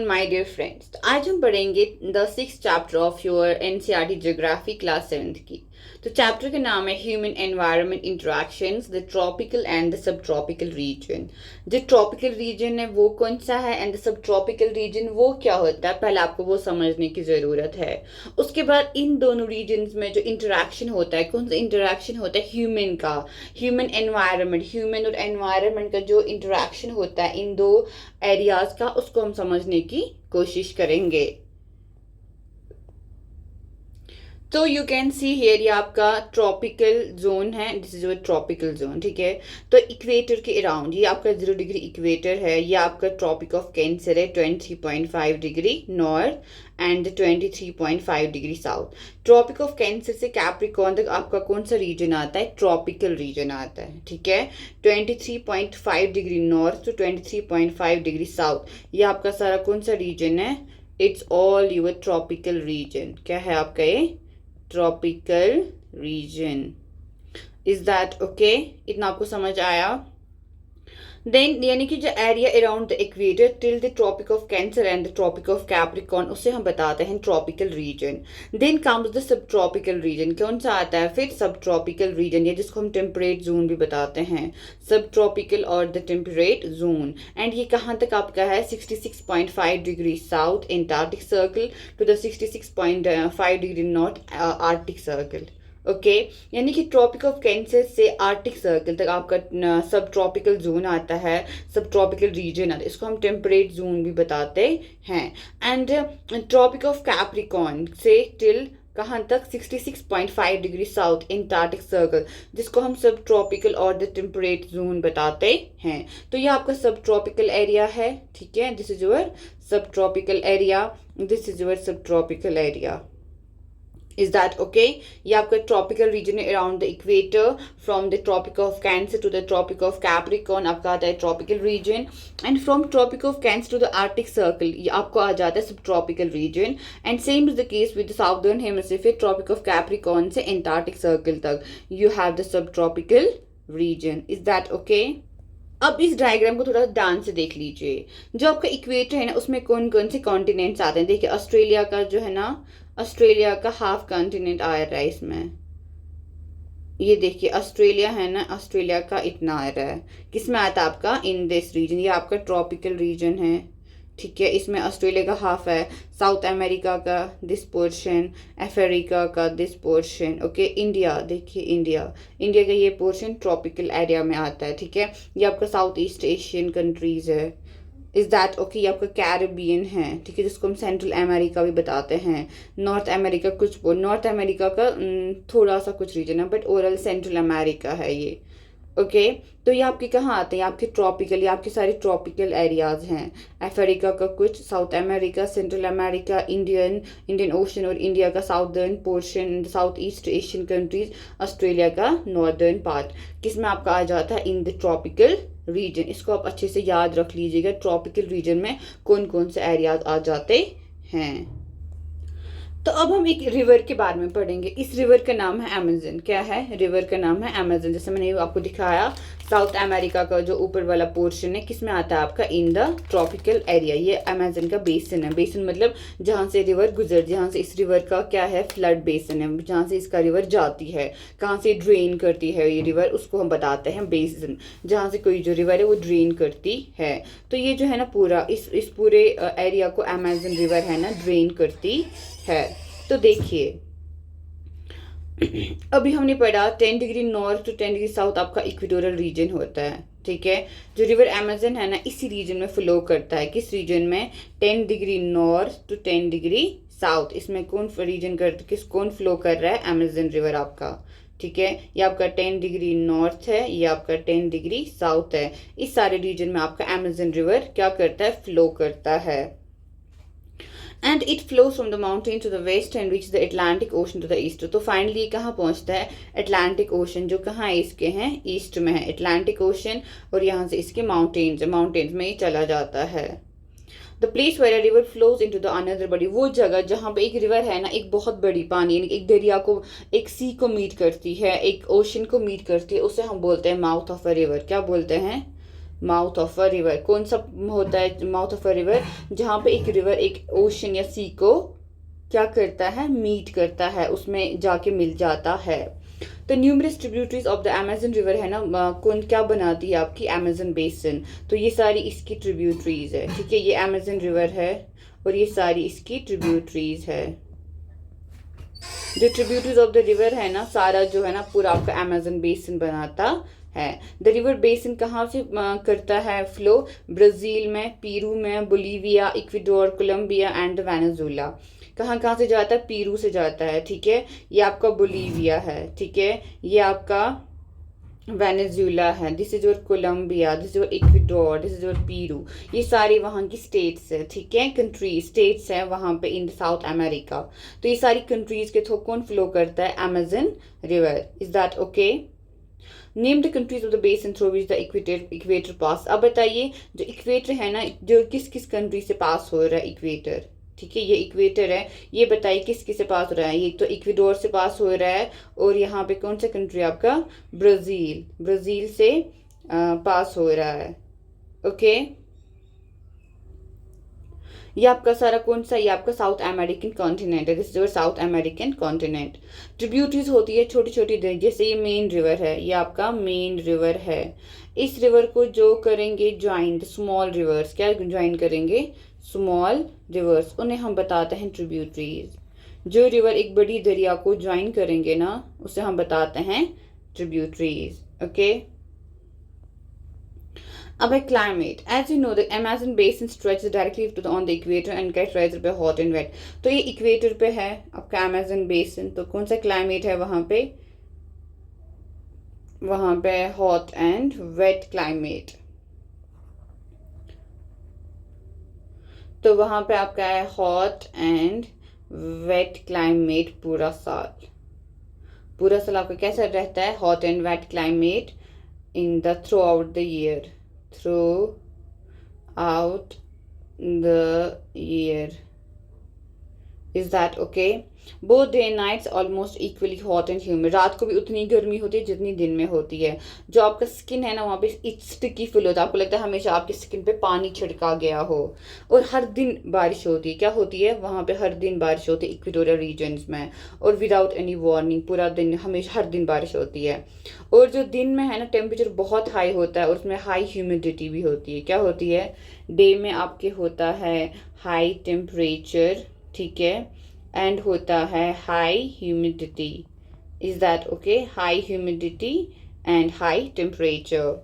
My dear friends, तो आज हम पढ़ेंगे the six chapter of your NCERT geography class 7th की। तो चैप्टर का नाम है human environment interactions, the tropical and the sub tropical region. जो ट्रॉपिकल रीजन है वो कौन सा है and the sub tropical region वो क्या होता है, पहले आपको वो समझने की ज़रूरत है। उसके बाद इन दोनों रीजन्स में जो इंटरेक्शन होता है, कौन सा इंटरेक्शन होता है, ह्यूमन का, ह्यूमन और एनवायरनमेंट का जो इंटरेक्शन होता है इन दो एरियाज का, उसको हम समझने की कोशिश करेंगे। तो यू कैन सी हियर ये आपका ट्रॉपिकल जोन है, this is your tropical zone, ठीक है। तो इक्वेटर के अराउंड ये आपका 0 डिग्री इक्वेटर है, ये आपका ट्रॉपिक ऑफ कैंसर है 23.5 degree north and 23.5 degree south. Tropic of Cancer से कैप्रिकॉर्न तक आपका कौन सा रीजन आता है, ट्रॉपिकल रीजन आता है, ठीक है। 23.5 degree north to 23.5 degree south, ये आपका सारा कौन सा रीजन है, it's all your tropical region. क्या है आपका ये tropical region. Is that okay? इतना आपको समझ आया? देन यानी कि जो area around the equator till the tropic of Cancer and the tropic of Capricorn, उसे हम बताते हैं tropical region. Then comes the sub tropical region. कौन सा आता है फिर? सब ट्रॉपिकल रीजन, या जिसको हम टेम्परेट जोन भी बताते हैं, सब ट्रॉपिकल और द टेम्परेट जोन। एंड ये कहाँ तक आपका है, 66.5 degree south Antarctic circle to the 66.5 degree north Arctic circle. Okay यानी कि ट्रॉपिक ऑफ कैंसर से आर्कटिक सर्कल तक आपका सब ट्रॉपिकल जोन आता है, सब ट्रॉपिकल रीजन आता है, इसको हम टेम्परेट जोन भी बताते हैं। एंड ट्रॉपिक ऑफ कैप्रिकॉर्न से टिल कहाँ तक, 66.5 डिग्री साउथ एंटार्क्टिक सर्कल, जिसको हम सब ट्रॉपिकल और द टेम्परेट जोन बताते हैं। तो ये आपका सब ट्रॉपिकल एरिया है, ठीक है। This is your subtropical area, this is your subtropical area. Is that okay? ये आपका ट्रॉपिकल रीजन है around the equator, from the tropic of Cancer to the tropic of Capricorn आपका आता है tropical region. And from tropic of Cancer to the Arctic Circle ये आपको आ जाता है सब tropical region. And same is the case with the southern hemisphere, tropic of Capricorn से एंटार्क्टिक सर्कल तक you have the sub tropical region. Is that okay? अब इस डायग्राम को थोड़ा ध्यान से देख लीजिए। जो आपका इक्वेटर है ना, उसमें कौन कौन से कॉन्टिनेंट्स आते हैं। देखिए ऑस्ट्रेलिया का जो है ना, ऑस्ट्रेलिया का हाफ कॉन्टिनेंट आ रहा है इसमें, ये देखिए ऑस्ट्रेलिया है ना, ऑस्ट्रेलिया का इतना आ रहा है, किसमें आता है आपका, इन दिस रीजन, ये आपका ट्रॉपिकल रीजन है, ठीक है। इसमें ऑस्ट्रेलिया का हाफ है, साउथ अमेरिका का दिस पोर्शन, अफ्रीका का दिस पोर्शन, ओके। इंडिया देखिए, इंडिया का ये पोर्शन ट्रॉपिकल एरिया में आता है, ठीक है। ये आपका साउथ ईस्ट एशियन कंट्रीज है। Is that okay? ये आपका कैरिबियन है, ठीक है, जिसको हम सेंट्रल अमेरिका भी बताते हैं। नॉर्थ अमेरिका नॉर्थ अमेरिका का थोड़ा सा कुछ रीजन है, बट ओवरऑल सेंट्रल अमेरिका है ये, ओके। तो ये आपके कहाँ आते हैं, आपके ट्रॉपिकल, ये आपके सारे ट्रॉपिकल एरियाज हैं। अफ्रीका का कुछ, south America, central America, Indian ocean और इंडिया का southern portion, south east Asian countries, Australia का नॉर्दर्न पार्ट, किसमें आपका आ जाता है, इन द ट्रॉपिकल रीजन। इसको आप अच्छे से याद रख लीजिएगा, ट्रॉपिकल रीजन में कौन कौन से एरियाज आ जाते हैं। तो अब हम एक रिवर के बारे में पढ़ेंगे। इस रिवर का नाम है अमेजन। क्या है? रिवर का नाम है अमेजन। जैसे मैंने आपको दिखाया, साउथ अमेरिका का जो ऊपर वाला पोर्शन है किसमें आता है आपका, इन द ट्रॉपिकल एरिया। ये अमेजन का बेसिन है, बेसिन मतलब जहाँ से रिवर जहाँ से इस रिवर का क्या है, फ्लड बेसिन है, जहाँ से इसका रिवर जाती है, कहाँ से ड्रेन करती है ये रिवर, उसको हम बताते हैं बेसिन। जहाँ से कोई जो रिवर है वो ड्रेन करती है। तो ये जो है ना पूरा इस पूरे एरिया को अमेजन रिवर है ना ड्रेन करती है। तो देखिए अभी हमने पढ़ा 10 degree north to 10 degree south आपका इक्वेटोरियल रीजन होता है, ठीक है। जो रिवर अमेजन है ना इसी रीजन में फ्लो करता है, किस रीजन में, 10 degree north to 10 degree south. इसमें कौन फ्लो कर रहा है, अमेजन रिवर आपका, ठीक है। ये आपका 10 डिग्री नॉर्थ है, ये आपका 10 डिग्री साउथ है। इस सारे रीजन में आपका अमेजन रिवर क्या करता है, फ्लो करता है। And it flows from the mountain to the west and reach the Atlantic ocean to the east. तो फाइनली कहाँ पहुँचता है, अटलांटिक ओशन, जो कहाँ है, इसके हैं ईस्ट में है अटलांटिक ओशन, और यहाँ से इसके माउंटेन्स में ही चला जाता है। The place where a river flows into the another बड़ी, वो जगह जहाँ पे एक रिवर है ना, एक बहुत बड़ी पानी यानी एक दरिया को, एक सी को मीट करती है, एक ओशन को मीट करती है, उसे हम बोलते हैं माउथ ऑफ अ रिवर। क्या बोलते हैं, माउथ ऑफ अ रिवर। कौन सा होता है माउथ ऑफ अ रिवर? जहाँ पे एक रिवर एक ओशन या सी को क्या करता है, मीट करता है, उसमें जाके मिल जाता है। तो numerous tributaries of the Amazon river है ना, कौन क्या बनाती है आपकी अमेजन बेसिन। तो ये सारी इसकी ट्रिब्यूटरीज है, ठीक है, ये अमेजन रिवर है और ये सारी इसकी ट्रिब्यूटरीज है। जो ट्रिब्यूटरीज ऑफ द रिवर है ना, सारा जो है ना पूरा आपका अमेजन बेसिन बनाता है। द रिवर बेसिन कहाँ से करता है फ्लो? ब्राज़ील में, पेरू में, Bolivia, Ecuador, Colombia and Venezuela. कहाँ कहाँ से जाता है? पेरू से जाता है, ठीक है, ये आपका बोलीविया है, ठीक है, ये आपका वेनेजुएला है, this is your Colombia, this is your Ecuador, this is your Peru. ये सारी वहाँ की स्टेट्स है, ठीक है, कंट्री स्टेट्स है वहाँ पे इन साउथ अमेरिका। तो ये सारी कंट्रीज के थ्रू कौन फ्लो करता है? Amazon river. Is that okay? Name the countries of the basin through which the equator pass. अब बताइए जो इक्वेटर है ना, जो किस किस कंट्री से पास हो रहा है इक्वेटर, ठीक है, ये इक्वेटर है, ये बताइए किस किस से पास हो रहा है? ये तो इक्वाडोर से पास हो रहा है और यहाँ पे कौन सा कंट्री आपका? ब्राज़ील, ब्राज़ील से पास हो रहा है। ओके, ये आपका सारा कौन सा? ये आपका साउथ अमेरिकन कॉन्टिनेंट है, this is south American continent. Tributaries होती है छोटी छोटी, जैसे ये मेन रिवर है, ये आपका मेन रिवर है। इस रिवर को जो करेंगे ज्वाइन स्मॉल रिवर्स, क्या ज्वाइन करेंगे? स्मॉल रिवर्स, उन्हें हम बताते हैं ट्रिब्यूटरीज। जो रिवर एक बड़ी दरिया को ज्वाइन करेंगे ना, उसे हम बताते हैं ट्रिब्यूटरीज। ओके, अब है climate. As you know the Amazon basin stretches directly to on the equator and characterized by hot and wet. तो ये इक्वेटर पे है आपका अमेजन बेसिन, तो कौन सा क्लाइमेट है वहां पे? वहां पे हॉट एंड वेट क्लाइमेट। तो वहां पे आपका है हॉट एंड वेट क्लाइमेट पूरा साल। पूरा साल आपका कैसा रहता है? Hot and wet climate in the throughout the year, throughout the year. Is that okay? Both day and nights almost equally hot and humid. रात को भी उतनी गर्मी होती है जितनी दिन में होती है। जो आपका स्किन है ना, वहाँ पे स्टिकी फील होता है, आपको लगता है हमेशा आपकी स्किन पे पानी छिड़का गया हो। और हर दिन बारिश होती है, क्या होती है वहाँ पे? हर दिन बारिश होती है इक्वेटोरियल रीजन्स में, और विदाउट एनी वार्निंग पूरा दिन हमेशा हर दिन बारिश होती है। और जो दिन में है ना, टेम्परेचर बहुत हाई होता है और उसमें हाई ह्यूमिडिटी भी होती है। क्या होती है? डे में आपके होता है हाई टेम्परेचर, ठीक है, एंड होता है high humidity. Is that okay? High humidity and high temperature.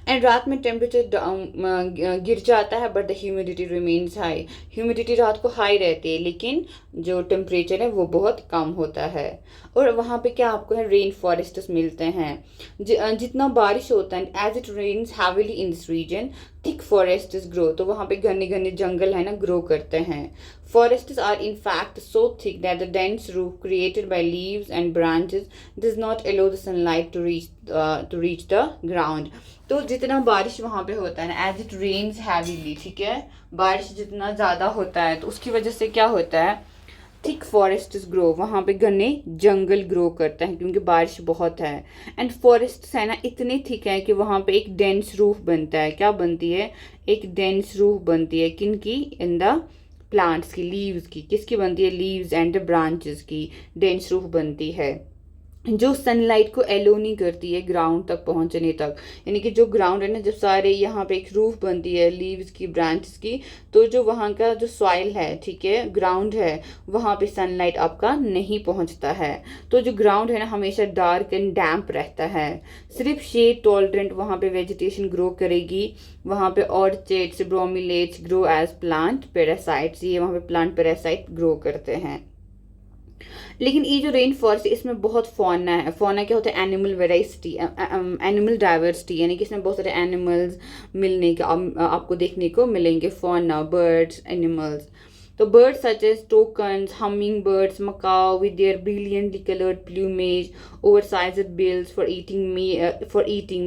And रात में टेम्परेचर गिर जाता है but the humidity remains high. Humidity रात को हाई रहती है लेकिन जो टेम्परेचर है वो बहुत कम होता है। और वहाँ पे क्या आपको है? रेन फॉरेस्ट्स मिलते हैं। जितना बारिश होता है, as it rains heavily in this region thick forests grow. तो वहाँ पे घने घने जंगल है ना, ग्रो करते हैं। Forests are in fact so thick that the dense roof created by leaves and branches does not allow the sunlight to reach the ground. तो जितना बारिश वहाँ पे होता है ना, as it rains heavily, ठीक है, बारिश जितना ज़्यादा होता है तो उसकी वजह से क्या होता है? थिक फॉरेस्ट्स ग्रो, वहाँ पे घने जंगल ग्रो करता है क्योंकि बारिश बहुत है। एंड फॉरेस्ट्स है ना इतने थिक है कि वहाँ पे एक डेंस रूफ बनता है। क्या बनती है? एक डेंस रूफ बनती है। किन की? इन द प्लांट्स की, लीव्स की। किसकी बनती है? लीव्स एंड ब्रांचेस की डेंस रूफ बनती है, जो सनलाइट को एलो नहीं करती है ग्राउंड तक पहुंचने तक। यानी कि जो ग्राउंड है ना, जब सारे यहाँ पे एक रूफ बनती है लीव्स की, ब्रांचेस की, तो जो वहाँ का जो सॉइल है, ठीक है, ग्राउंड है, वहाँ पे सनलाइट आपका नहीं पहुँचता है। तो जो ग्राउंड है ना हमेशा डार्क एंड डैम्प रहता है। सिर्फ शेड टॉलरेंट वहाँ पे वेजिटेशन ग्रो करेगी। वहाँ पे orchids, bromeliads grow as plant parasites. ये वहाँ पे प्लांट पैरासाइट ग्रो करते हैं। लेकिन ये जो रेन फॉरेस्ट है इसमें बहुत फौना है। फौना क्या होता है? एनिमल वेराइटी, एनिमल डाइवर्सिटी, यानी कि इसमें बहुत सारे एनिमल्स मिलने का आपको देखने को मिलेंगे। Fauna, birds, animals. तो birds such as toucans, hummingbirds, macaw with their brilliantly colored plumage, oversized bills for eating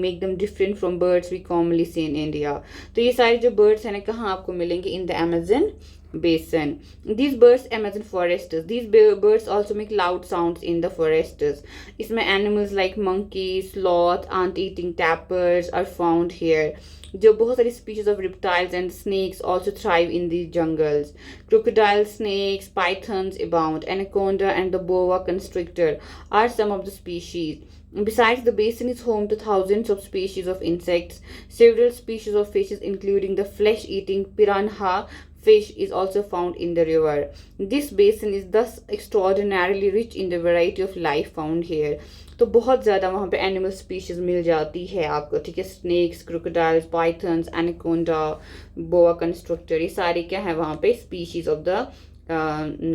make them different from birds we commonly see in India. तो ये सारे जो birds हैं ना कहाँ आपको मिलेंगे? In the Amazon basin. These birds, Amazon forests. These birds also make loud sounds in the forests. इसमें animals like monkeys, sloth, ant-eating tapirs are found here. जो बहुत सारी species of reptiles and snakes also thrive in these jungles. Crocodile, snakes, pythons abound. Anaconda and the boa constrictor are some of the species. Besides, the basin is home to thousands of species of insects. Several species of fishes, including the flesh-eating piranha fish, is also found in the river. This basin is thus extraordinarily rich in the variety of life found here. तो बहुत ज़्यादा वहाँ पे animal species मिल जाती है आपको, ठीक है? स्नेक्स, क्रोकोडाइल्स, पाइथन्स, एनाकोंडा, बोआ कंस्ट्रक्टर, ये सारे क्या है वहाँ पे? Species of the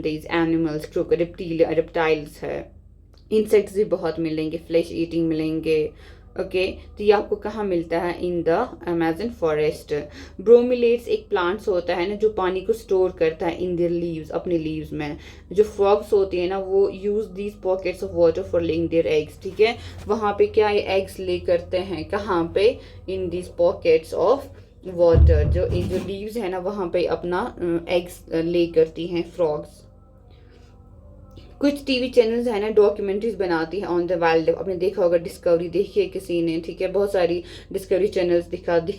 these animals, reptiles है। इंसेक्ट्स भी बहुत मिलेंगे, फ्लैश ईटिंग मिलेंगे। ओके, तो ये आपको कहाँ मिलता है? In the Amazon forest. Bromeliads एक प्लांट्स होता है ना जो पानी को स्टोर करता है इन देयर लीव्स, अपने लीव्स में। जो फ्रॉग्स होती है ना वो use these pockets of water for laying their eggs, ठीक है? वहाँ पे क्या ये एग्स ले करते हैं? कहाँ पे? In these pockets of water. जो लीव्स है ना वहाँ पे अपना एग्स ले करती हैं फ्रॉग्स। कुछ टीवी चैनल्स है ना डॉक्यूमेंट्रीज बनाती है ऑन द वाइल्ड लाइफ। आपने देखा होगा, डिस्कवरी देखी है किसी ने, ठीक है? बहुत सारी डिस्कवरी चैनल्स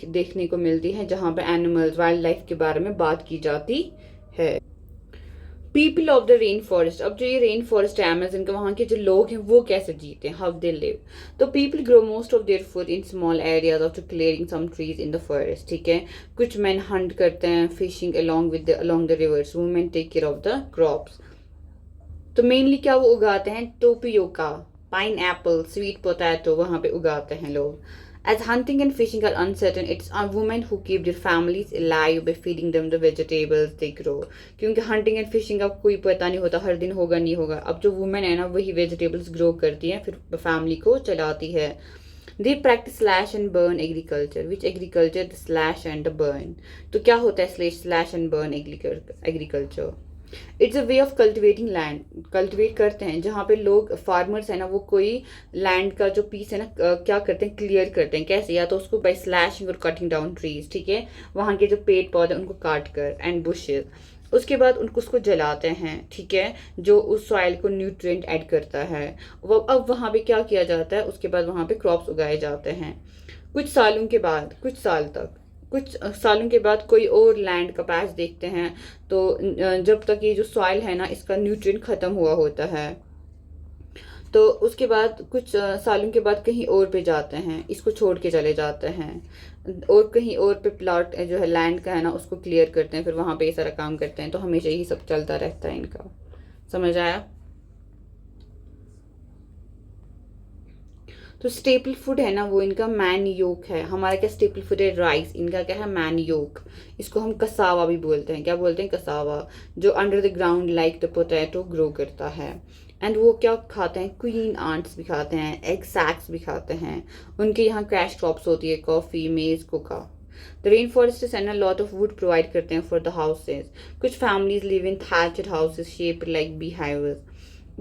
देखने को मिलती है जहाँ पे एनिमल्स, वाइल्ड लाइफ के बारे में बात की जाती है। People of the rain forest. अब जो ये रेन फॉरेस्ट है अमेजन का, वहाँ के जो लोग हैं वो कैसे जीते हैं? How they live. तो people grow most of their food in small areas after clearing some trees in the forest, ठीक है? कुछ मैन हंट करते हैं, fishing along the rivers, women take care of the crops. तो mainly क्या वो उगाते हैं? Tapioca, pineapple, sweet potato वहाँ पे उगाते हैं लोग। As hunting and fishing are uncertain, it's women who keep their families alive by feeding them the vegetables they grow. क्योंकि hunting and fishing का कोई पता नहीं होता, हर दिन होगा नहीं होगा। अब जो वुमेन है ना वही वेजिटेबल्स ग्रो करती हैं, फिर फैमिली को चलाती है। They practice slash and burn agriculture. Which agriculture? The slash and the burn. तो क्या होता है slash and burn agriculture? It's a way of cultivating land. Cultivate करते हैं जहाँ पे लोग फार्मर्स है ना वो कोई लैंड का जो पीस है ना क्या करते हैं? क्लियर करते हैं। कैसे? या तो उसको बाय स्लैशिंग और कटिंग डाउन ट्रीज, ठीक है? वहाँ के जो पेड़ पौधे उनको काट कर एंड बुशेस, उसके बाद उसको जलाते हैं, ठीक है? जो उस सॉइल को न्यूट्रिएंट ऐड करता है। वो अब वहाँ पे क्या किया जाता है? उसके बाद वहाँ पे क्रॉप्स उगाए जाते हैं। कुछ सालों के बाद कोई और लैंड का पैच देखते हैं, तो जब तक ये जो सॉइल है ना इसका न्यूट्रिएंट खत्म हुआ होता है, तो उसके बाद कुछ सालों के बाद कहीं और पे जाते हैं, इसको छोड़ के चले जाते हैं और कहीं और पे प्लॉट जो है लैंड का है ना उसको क्लियर करते हैं, फिर वहाँ पे ये सारा काम करते हैं। तो हमेशा यही सब चलता रहता है इनका। समझ आया? तो स्टेपल फूड है ना वो इनका मैन योक है। हमारा क्या स्टेपल फूड है? राइस। इनका क्या है? मैन योक। इसको हम कसावा भी बोलते हैं। क्या बोलते हैं? कसावा, जो under the ground like the potato grow करता है। एंड वो क्या खाते हैं? क्वीन आंट्स भी खाते हैं, एग सैक्स भी खाते हैं। उनके यहाँ कैश क्रॉप्स होती है, coffee, maize, cocoa. The rain forest and lot of wood provide करते हैं फॉर द हाउसेज। कुछ families live in thatched houses shaped like beehives.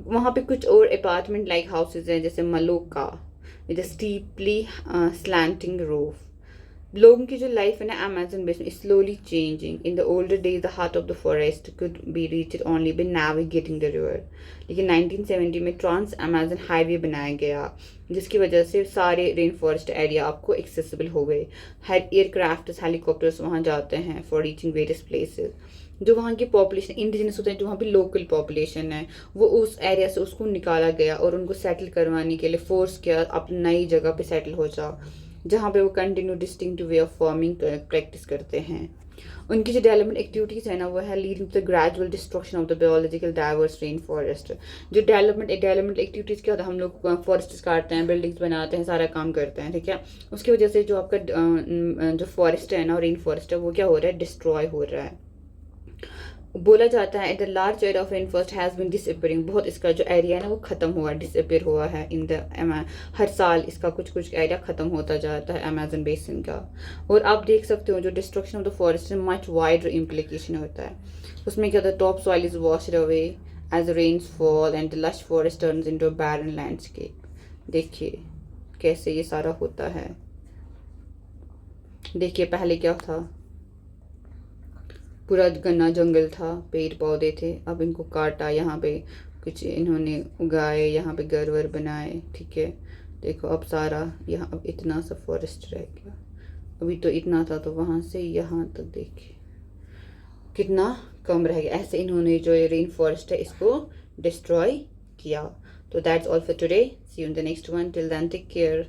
वहाँ पे कुछ और अपार्टमेंट लाइक हाउसेज हैं जैसे मलोका with a steeply slanting roof. लोगों की जो लाइफ है ना अमेजन बेस में slowly changing. In the older days the heart of the forest could be reached only by navigating the river. लेकिन 1970 में ट्रांस अमेजन हाईवे बनाया गया जिसकी वजह से सारे रेन फॉरेस्ट एरिया आपको एक्सेसिबल हो गए। एयरक्राफ्ट, हेलीकॉप्टर्स वहाँ जाते हैं फॉर रीचिंग वेरियस प्लेसेस। जो वहाँ की पॉपुलेशन इंडिजिनस होते हैं, जो वहाँ पे लोकल पॉपुलेशन है, वो उस एरिया से उसको निकाला गया और उनको सेटल करवाने के लिए फोर्स किया अपनी नई जगह पे सेटल हो जाओ, जहाँ पे वो continue distinct way of farming practice करते हैं। उनकी जो डेवलपमेंट एक्टिविटीज़ है ना वो है leading to the gradual destruction of the biological diverse rain forest. जो डेवलपमेंट एक्टिविटीज़ क्या होता है? हम लोग फॉरेस्ट काटते हैं, बिल्डिंग्स बनाते हैं, सारा काम करते हैं, ठीक है? उसकी वजह से जो आपका जो फॉरेस्ट है ना रेन फॉरेस्ट है वो क्या हो रहा है? डिस्ट्रॉय हो रहा है। बोला जाता है the large area of rain forest has been disappearing, बहुत इसका जो एरिया है ना वो ख़त्म हुआ, डिसअपियर हुआ है इन द हर साल इसका कुछ कुछ एरिया ख़त्म होता जाता है अमेजन बेसिन का। और आप देख सकते हो जो डिस्ट्रक्शन ऑफ द फॉरेस्ट में मच वाइडर इम्प्लीकेशन होता है। उसमें क्या होता है, top soil is washed away as rains fall and the lush forest turns into a barren landscape. देखिए कैसे ये सारा होता है। देखिए पहले क्या था, पूरा घना जंगल था, पेड़ पौधे थे, अब इनको काटा, यहाँ पे कुछ इन्होंने उगाए, यहाँ पे घर वर बनाए, ठीक है। देखो अब सारा यहाँ अब इतना सा फॉरेस्ट रह गया, अभी तो इतना था तो वहाँ से यहाँ तक देखिए कितना कम रह गया। ऐसे इन्होंने जो ये रेन फॉरेस्ट है इसको डिस्ट्रॉय किया। तो that's all for today, see you in the next one, till then take care.